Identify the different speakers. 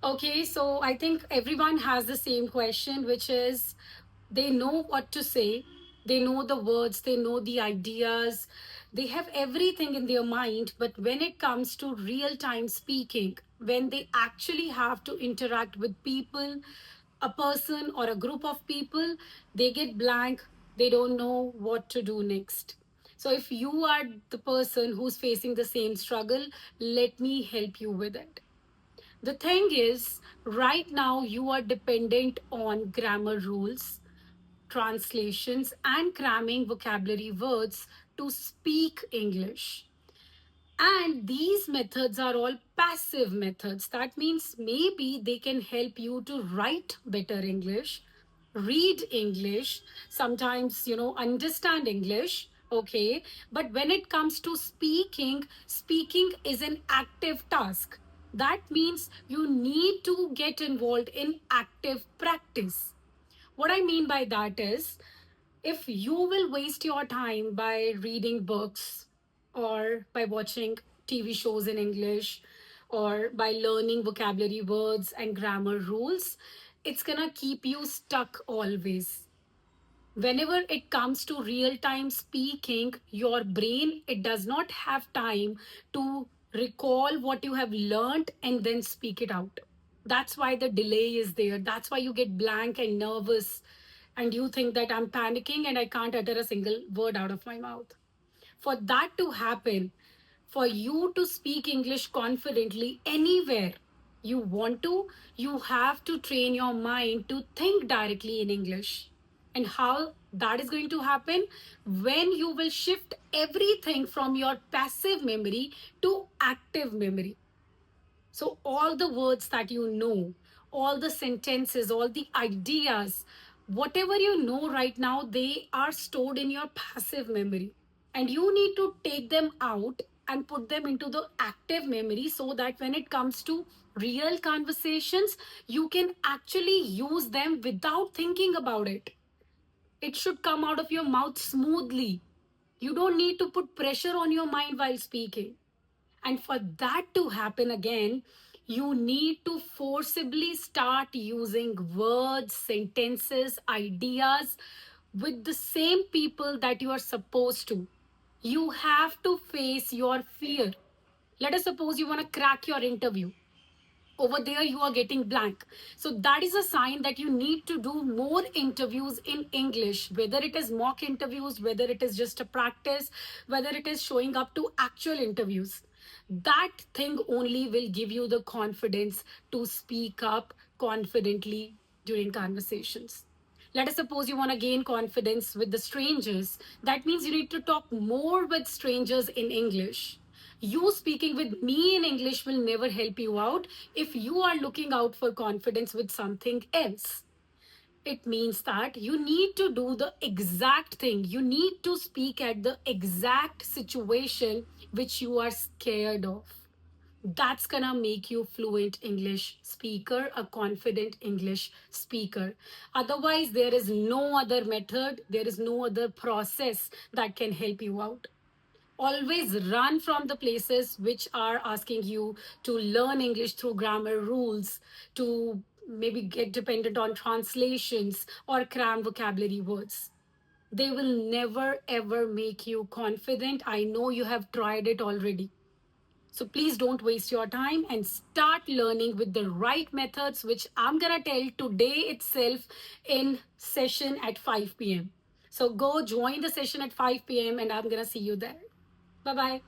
Speaker 1: Okay, so I think everyone has the same question, which is they know what to say, they know the words, they know the ideas, they have everything in their mind. But when it comes to real time speaking, when they actually have to interact with people, a person or a group of people, they get blank, they don't know what to do next. So if you are the person who's facing the same struggle, let me help you with it. The thing is, right now you are dependent on grammar rules, translations, and cramming vocabulary words to speak English. And these methods are all passive methods. That means maybe they can help you to write better English, read English, sometimes, understand English. Okay. But when it comes to speaking, speaking is an active task. That means you need to get involved in active practice. What I mean by that is, if you will waste your time by reading books or by watching TV shows in English or by learning vocabulary words and grammar rules, it's gonna keep you stuck always. Whenever it comes to real time speaking, your brain, it does not have time to recall what you have learned and then speak it out. That's why the delay is there. That's why you get blank and nervous and you think that I'm panicking and I can't utter a single word out of my mouth. For that to happen, for you to speak English confidently anywhere you want to, you have to train your mind to think directly in English. And how that is going to happen? When you will shift everything from your passive memory to active memory. So, all the words that you know, all the sentences, all the ideas, whatever you know right now, they are stored in your passive memory. And you need to take them out and put them into the active memory so that when it comes to real conversations, you can actually use them without thinking about it. It should come out of your mouth smoothly. You don't need to put pressure on your mind while speaking. And for that to happen again, you need to forcibly start using words, sentences, ideas with the same people that you are supposed to. You have to face your fear. Let us suppose you want to crack your interview. Over there, you are getting blank. So, that is a sign that you need to do more interviews in English, whether it is mock interviews, whether it is just a practice, whether it is showing up to actual interviews. That thing only will give you the confidence to speak up confidently during conversations. Let us suppose you want to gain confidence with the strangers. That means you need to talk more with strangers in English. You speaking with me in English will never help you out if you are looking out for confidence with something else. It means that you need to do the exact thing. You need to speak at the exact situation which you are scared of. That's gonna make you fluent English speaker, a confident English speaker. Otherwise, there is no other method, there is no other process that can help you out. Always run from the places which are asking you to learn English through grammar rules, to maybe get dependent on translations or cram vocabulary words. They will never ever make you confident. I know you have tried it already. So please don't waste your time and start learning with the right methods, which I'm going to tell today itself in session at 5 p.m. So go join the session at 5 p.m. and I'm going to see you there. Bye bye.